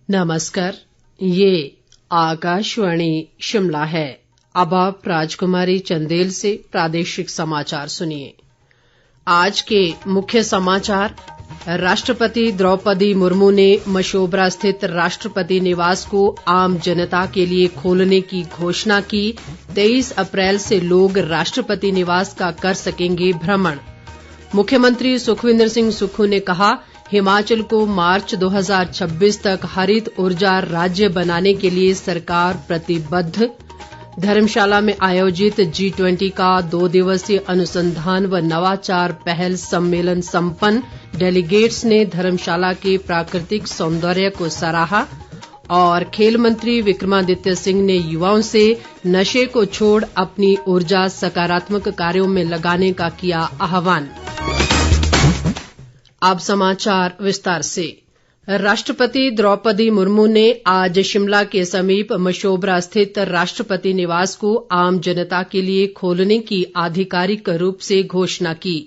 नमस्कार, ये आकाशवाणी शिमला है। अब आप राजकुमारी चंदेल से प्रादेशिक समाचार सुनिए। आज के मुख्य समाचार। राष्ट्रपति द्रौपदी मुर्मू ने मशोबरा स्थित राष्ट्रपति निवास को आम जनता के लिए खोलने की घोषणा की। 23 अप्रैल से लोग राष्ट्रपति निवास का कर सकेंगे भ्रमण। मुख्यमंत्री सुखविंदर सिंह सुक्खू ने कहा, हिमाचल को मार्च 2026 तक हरित ऊर्जा राज्य बनाने के लिए सरकार प्रतिबद्ध। धर्मशाला में आयोजित G20 का 2 दिवसीय अनुसंधान व नवाचार पहल सम्मेलन संपन्न। डेलीगेट्स ने धर्मशाला के प्राकृतिक सौंदर्य को सराहा। और खेल मंत्री विक्रमादित्य सिंह ने युवाओं से नशे को छोड़ अपनी ऊर्जा सकारात्मक कार्यों में लगाने का किया आह्वान। अब समाचार विस्तार से। राष्ट्रपति द्रौपदी मुर्मू ने आज शिमला के समीप मशोबरा स्थित राष्ट्रपति निवास को आम जनता के लिए खोलने की आधिकारिक रूप से घोषणा की।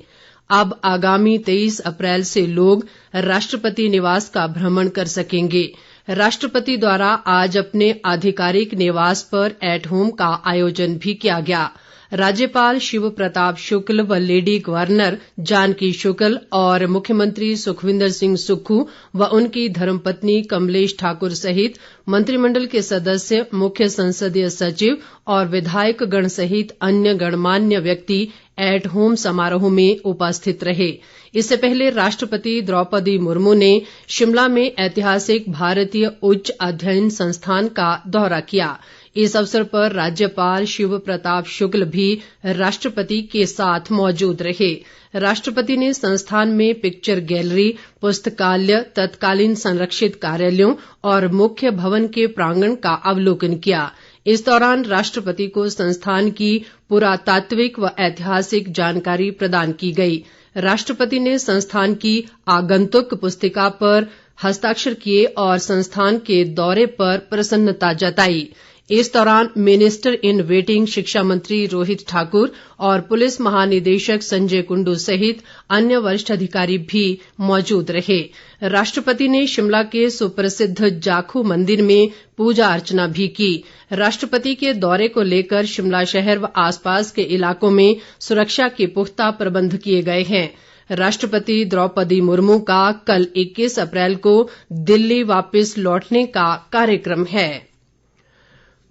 अब आगामी 23 अप्रैल से लोग राष्ट्रपति निवास का भ्रमण कर सकेंगे। राष्ट्रपति द्वारा आज अपने आधिकारिक निवास पर एट होम का आयोजन भी किया गया। राज्यपाल शिव प्रताप शुक्ल व लेडी गवर्नर जानकी शुक्ल और मुख्यमंत्री सुखविंदर सिंह सुक्खू व उनकी धर्मपत्नी कमलेश ठाकुर सहित मंत्रिमंडल के सदस्य, मुख्य संसदीय सचिव और विधायक गण सहित अन्य गणमान्य व्यक्ति एट होम समारोह में उपस्थित रहे। इससे पहले राष्ट्रपति द्रौपदी मुर्मू ने शिमला में ऐतिहासिक भारतीय उच्च अध्ययन संस्थान का दौरा किया। इस अवसर पर राज्यपाल शिव प्रताप शुक्ल भी राष्ट्रपति के साथ मौजूद रहे। राष्ट्रपति ने संस्थान में पिक्चर गैलरी, पुस्तकालय, तत्कालीन संरक्षित कार्यालयों और मुख्य भवन के प्रांगण का अवलोकन किया। इस दौरान राष्ट्रपति को संस्थान की पुरातात्विक व ऐतिहासिक जानकारी प्रदान की गई। राष्ट्रपति ने संस्थान की आगंतुक पुस्तिका पर हस्ताक्षर किए और संस्थान के दौरे पर प्रसन्नता जताई। इस दौरान मिनिस्टर इन वेटिंग शिक्षा मंत्री रोहित ठाकुर और पुलिस महानिदेशक संजय कुंडू सहित अन्य वरिष्ठ अधिकारी भी मौजूद रहे। राष्ट्रपति ने शिमला के सुप्रसिद्ध जाखू मंदिर में पूजा अर्चना भी की। राष्ट्रपति के दौरे को लेकर शिमला शहर व आसपास के इलाकों में सुरक्षा के पुख्ता प्रबंध किए गए हैं। राष्ट्रपति द्रौपदी मुर्मू का कल 21 अप्रैल को दिल्ली वापस लौटने का कार्यक्रम है।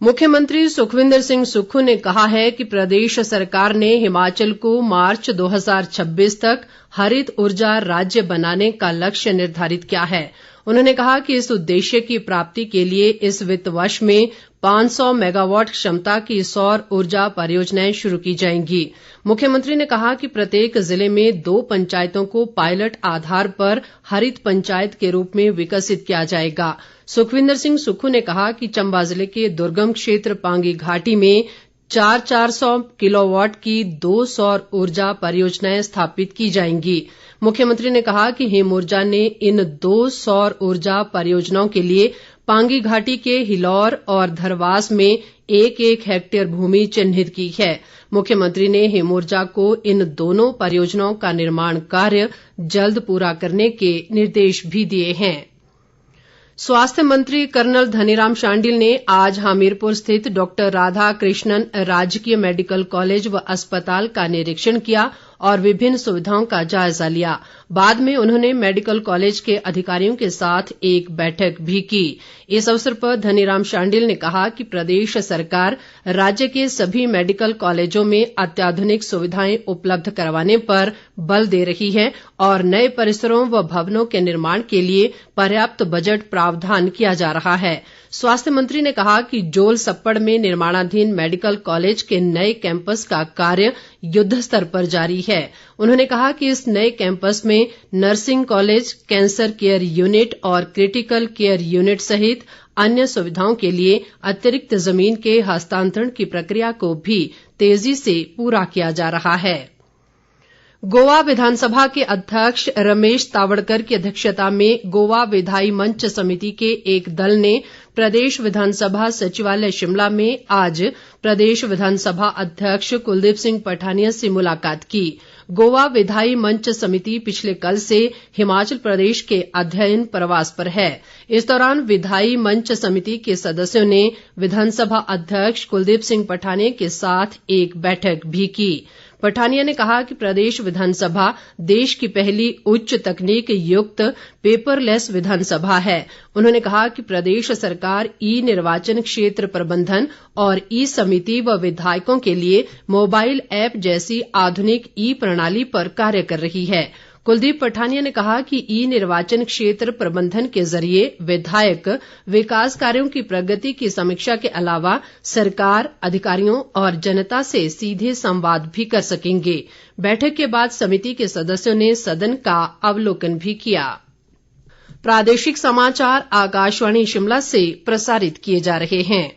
मुख्यमंत्री सुखविंदर सिंह सुक्खू ने कहा है कि प्रदेश सरकार ने हिमाचल को मार्च 2026 तक हरित ऊर्जा राज्य बनाने का लक्ष्य निर्धारित किया है। उन्होंने कहा कि इस उद्देश्य की प्राप्ति के लिए इस वित्त वर्ष में 500 मेगावाट क्षमता की सौर ऊर्जा परियोजनाएं शुरू की जाएंगी। मुख्यमंत्री ने कहा कि प्रत्येक जिले में 2 पंचायतों को पायलट आधार पर हरित पंचायत के रूप में विकसित किया जाएगा। सुखविंदर सिंह सुक्खू ने कहा कि चंबा जिले के दुर्गम क्षेत्र पांगी घाटी में 400 किलोवाट की 2 सौर ऊर्जा परियोजनाएं स्थापित की जाएंगी। मुख्यमंत्री ने कहा कि हिम ऊर्जा ने इन 2 सौर ऊर्जा परियोजनाओं के लिए पांगी घाटी के हिलौर और धरवास में 1-1 हेक्टेयर भूमि चिन्हित की है। मुख्यमंत्री ने हिम ऊर्जा को इन दोनों परियोजनाओं का निर्माण कार्य जल्द पूरा करने के निर्देश भी दिए हैं। स्वास्थ्य मंत्री कर्नल धनीराम शांडिल ने आज हमीरपुर स्थित डॉक्टर राधा कृष्णन राजकीय मेडिकल कॉलेज व अस्पताल का निरीक्षण किया और विभिन्न सुविधाओं का जायजा लिया। बाद में उन्होंने मेडिकल कॉलेज के अधिकारियों के साथ एक बैठक भी की। इस अवसर पर धनीराम शांडिल ने कहा कि प्रदेश सरकार राज्य के सभी मेडिकल कॉलेजों में अत्याधुनिक सुविधाएं उपलब्ध करवाने पर बल दे रही है और नए परिसरों व भवनों के निर्माण के लिए पर्याप्त बजट प्रावधान किया जा रहा है। स्वास्थ्य मंत्री ने कहा कि जोल सप्पड़ में निर्माणाधीन मेडिकल कॉलेज के नए कैंपस का कार्य युद्ध स्तर पर जारी है। उन्होंने कहा कि इस नए कैंपस में nursing college, cancer care unit और क्रिटिकल केयर यूनिट सहित अन्य सुविधाओं के लिए अतिरिक्त जमीन के हस्तांतरण की प्रक्रिया को भी तेजी से पूरा किया जा रहा है। गोवा विधानसभा के अध्यक्ष रमेश तावड़कर की अध्यक्षता में गोवा विधायी मंच समिति के एक दल ने प्रदेश विधानसभा सचिवालय शिमला में आज प्रदेश विधानसभा अध्यक्ष कुलदीप सिंह पठानिया से मुलाकात की। गोवा विधायी मंच समिति पिछले कल से हिमाचल प्रदेश के अध्ययन प्रवास पर है। इस दौरान विधायी मंच समिति के सदस्यों ने विधानसभा अध्यक्ष कुलदीप सिंह पठानिया के साथ एक बैठक भी की। पठानिया ने कहा कि प्रदेश विधानसभा देश की पहली उच्च तकनीक युक्त पेपरलेस विधानसभा है। उन्होंने कहा कि प्रदेश सरकार ई निर्वाचन क्षेत्र प्रबंधन और ई समिति व विधायकों के लिए मोबाइल ऐप जैसी आधुनिक ई प्रणाली पर कार्य कर रही है। कुलदीप पठानिया ने कहा कि ई निर्वाचन क्षेत्र प्रबंधन के जरिए विधायक विकास कार्यों की प्रगति की समीक्षा के अलावा सरकार, अधिकारियों और जनता से सीधे संवाद भी कर सकेंगे। बैठक के बाद समिति के सदस्यों ने सदन का अवलोकन भी किया। प्रादेशिक समाचार आकाशवाणी शिमला से प्रसारित किए जा रहे हैं।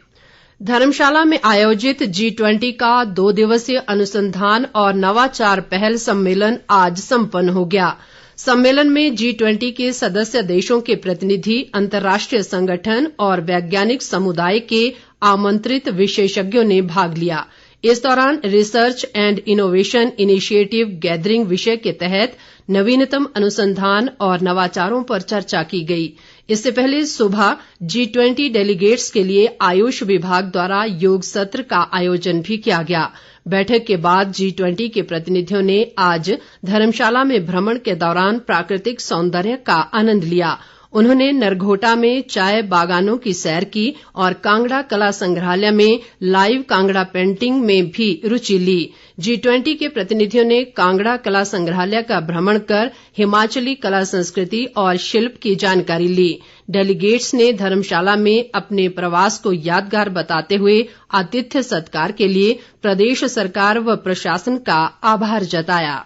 धर्मशाला में आयोजित G20 का 2 दिवसीय अनुसंधान और नवाचार पहल सम्मेलन आज संपन्न हो गया। सम्मेलन में G20 के सदस्य देशों के प्रतिनिधि, अंतर्राष्ट्रीय संगठन और वैज्ञानिक समुदाय के आमंत्रित विशेषज्ञों ने भाग लिया। इस दौरान research and innovation initiative gathering विषय के तहत नवीनतम अनुसंधान और नवाचारों पर चर्चा की गई। इससे पहले सुबह G20 डेलीगेट्स के लिए आयुष विभाग द्वारा योग सत्र का आयोजन भी किया गया। बैठक के बाद G20 के प्रतिनिधियों ने आज धर्मशाला में भ्रमण के दौरान प्राकृतिक सौंदर्य का आनंद लिया। उन्होंने नरघोटा में चाय बागानों की सैर की और कांगड़ा कला संग्रहालय में लाइव कांगड़ा पेंटिंग में भी रुचि ली। G20 के प्रतिनिधियों ने कांगड़ा कला संग्रहालय का भ्रमण कर हिमाचली कला संस्कृति और शिल्प की जानकारी ली। डेलीगेट्स ने धर्मशाला में अपने प्रवास को यादगार बताते हुए आतिथ्य सत्कार के लिए प्रदेश सरकार व प्रशासन का आभार जताया।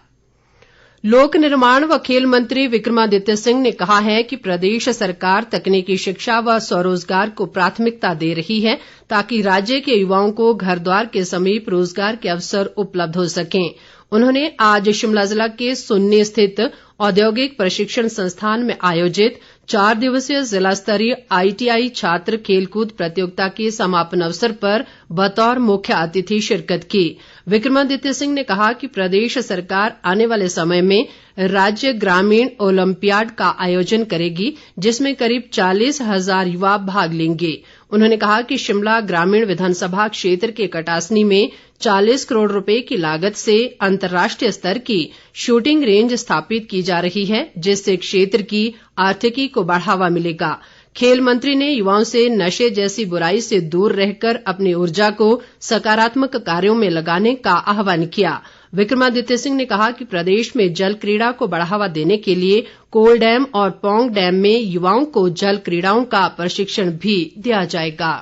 लोक निर्माण व खेल मंत्री विक्रमादित्य सिंह ने कहा है कि प्रदेश सरकार तकनीकी शिक्षा व स्वरोजगार को प्राथमिकता दे रही है ताकि राज्य के युवाओं को घर द्वार के समीप रोजगार के अवसर उपलब्ध हो सकें। उन्होंने आज शिमला जिला के सुन्नी स्थित औद्योगिक प्रशिक्षण संस्थान में आयोजित 4 दिवसीय जिला स्तरीय ITI छात्र खेलकूद प्रतियोगिता के समापन अवसर पर बतौर मुख्य अतिथि शिरकत की। विक्रमादित्य सिंह ने कहा कि प्रदेश सरकार आने वाले समय में राज्य ग्रामीण ओलंपियाड का आयोजन करेगी जिसमें करीब 40,000 युवा भाग लेंगे। उन्होंने कहा कि शिमला ग्रामीण विधानसभा क्षेत्र के कटासनी में 40 करोड़ रुपए की लागत से अंतर्राष्ट्रीय स्तर की शूटिंग रेंज स्थापित की जा रही है जिससे क्षेत्र की आर्थिकी को बढ़ावा मिलेगा। खेल मंत्री ने युवाओं से नशे जैसी बुराई से दूर रहकर अपनी ऊर्जा को सकारात्मक कार्यों में लगाने का आह्वान किया। विक्रमादित्य सिंह ने कहा कि प्रदेश में जल क्रीड़ा को बढ़ावा देने के लिए कोल डैम और पौंग डैम में युवाओं को जल क्रीड़ाओं का प्रशिक्षण भी दिया जाएगा।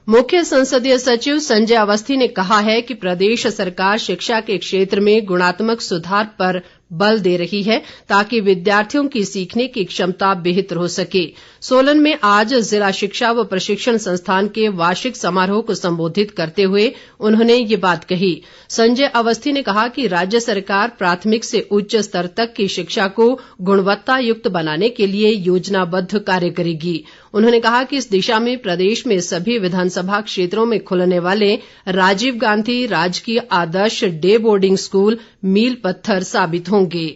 मुख्य संसदीय सचिव संजय अवस्थी ने कहा है कि प्रदेश सरकार शिक्षा के क्षेत्र में गुणात्मक सुधार पर बल दे रही है ताकि विद्यार्थियों की सीखने की क्षमता बेहतर हो सके। सोलन में आज जिला शिक्षा व प्रशिक्षण संस्थान के वार्षिक समारोह को संबोधित करते हुए उन्होंने ये बात कही। संजय अवस्थी ने कहा कि राज्य सरकार प्राथमिक से उच्च स्तर तक की शिक्षा को गुणवत्ता युक्त बनाने के लिए योजनाबद्ध कार्य करेगी। उन्होंने कहा कि इस दिशा में प्रदेश में सभी विधानसभा क्षेत्रों में खुलने वाले राजीव गांधी राजकीय आदर्श डे बोर्डिंग स्कूल मील पत्थर साबित होंगे।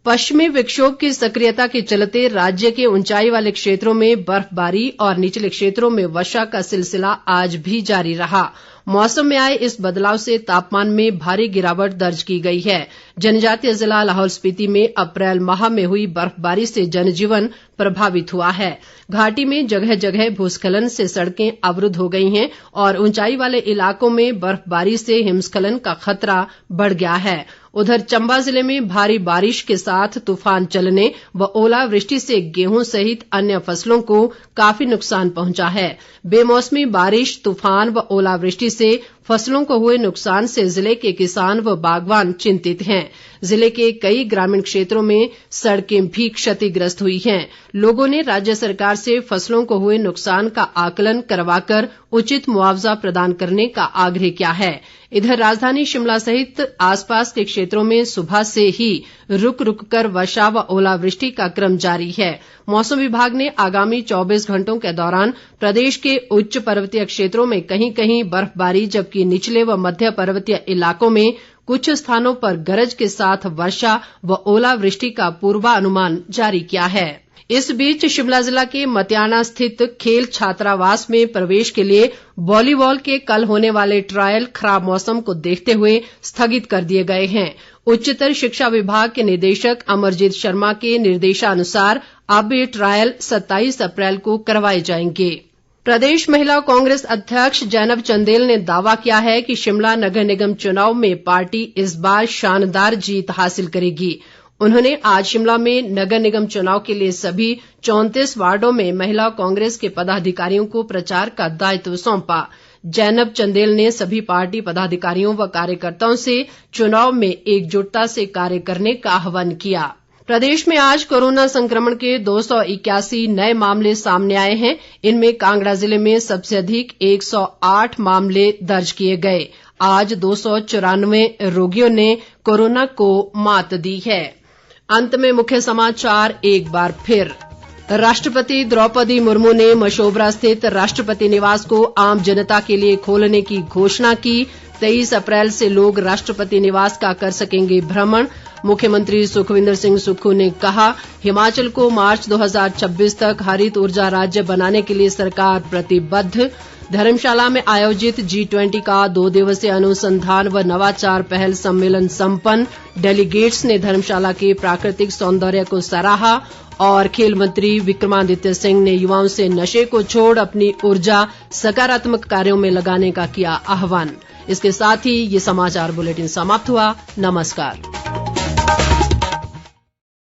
पश्चिमी विक्षोभ की सक्रियता के चलते राज्य के ऊंचाई वाले क्षेत्रों में बर्फबारी और निचले क्षेत्रों में वर्षा का सिलसिला आज भी जारी रहा। मौसम में आए इस बदलाव से तापमान में भारी गिरावट दर्ज की गई है। जनजातीय जिला लाहौल स्पीति में अप्रैल माह में हुई बर्फबारी से जनजीवन प्रभावित हुआ है। घाटी में जगह जगह भूस्खलन से सड़कें अवरुद्ध हो गई हैं और ऊंचाई वाले इलाकों में बर्फबारी से हिमस्खलन का खतरा बढ़ गया है। उधर चंबा जिले में भारी बारिश के साथ तूफान चलने व ओलावृष्टि से गेहूं सहित अन्य फसलों को काफी नुकसान पहुंचा है। बेमौसमी बारिश, तूफान व ओलावृष्टि से फसलों को हुए नुकसान से जिले के किसान व बागवान चिंतित हैं। जिले के कई ग्रामीण क्षेत्रों में सड़कें भी क्षतिग्रस्त हुई हैं। लोगों ने राज्य सरकार से फसलों को हुए नुकसान का आकलन करवाकर उचित मुआवजा प्रदान करने का आग्रह किया है। इधर राजधानी शिमला सहित आसपास के क्षेत्रों में सुबह से ही रुक रुक कर वर्षा व ओलावृष्टि का क्रम जारी है। मौसम विभाग ने आगामी 24 घंटों के दौरान प्रदेश के उच्च पर्वतीय क्षेत्रों में कहीं कहीं बर्फबारी जबकि निचले व मध्य पर्वतीय इलाकों में कुछ स्थानों पर गरज के साथ वर्षा व ओलावृष्टि का पूर्वानुमान जारी किया है। इस बीच शिमला जिला के मतियाना स्थित खेल छात्रावास में प्रवेश के लिए वॉलीबॉल के कल होने वाले ट्रायल खराब मौसम को देखते हुए स्थगित कर दिए गए हैं। उच्चतर शिक्षा विभाग के निदेशक अमरजीत शर्मा के निर्देशानुसार अब ये ट्रायल 27 अप्रैल को करवाए जाएंगे। प्रदेश महिला कांग्रेस अध्यक्ष जैनब चंदेल ने दावा किया है कि शिमला नगर निगम चुनाव में पार्टी इस बार शानदार जीत हासिल करेगी। उन्होंने आज शिमला में नगर निगम चुनाव के लिए सभी 34 वार्डों में महिला कांग्रेस के पदाधिकारियों को प्रचार का दायित्व सौंपा। जैनब चंदेल ने सभी पार्टी पदाधिकारियों व कार्यकर्ताओं से चुनाव में एकजुटता से कार्य करने का आह्वान किया। प्रदेश में आज कोरोना संक्रमण के 281 नए मामले सामने आए हैं। इनमें कांगड़ा जिले में सबसे अधिक 108 मामले दर्ज किए गए। आज 294 रोगियों ने कोरोना को मात दी है। अंत में मुख्य समाचार एक बार फिर। राष्ट्रपति द्रौपदी मुर्मू ने मशोबरा स्थित राष्ट्रपति निवास को आम जनता के लिए खोलने की घोषणा की। 23 अप्रैल से लोग राष्ट्रपति निवास का कर सकेंगे भ्रमण। मुख्यमंत्री सुखविंदर सिंह सुक्खू ने कहा, हिमाचल को मार्च 2026 तक हरित ऊर्जा राज्य बनाने के लिए सरकार प्रतिबद्ध। धर्मशाला में आयोजित G20 का 2 दिवसीय अनुसंधान व नवाचार पहल सम्मेलन संपन्न। डेलीगेट्स ने धर्मशाला के प्राकृतिक सौंदर्य को सराहा। और खेल मंत्री विक्रमादित्य सिंह ने युवाओं से नशे को छोड़ अपनी ऊर्जा सकारात्मक कार्यों में लगाने का किया आह्वान। इसके साथ ही ये समाचार बुलेटिन समाप्त हुआ। नमस्कार।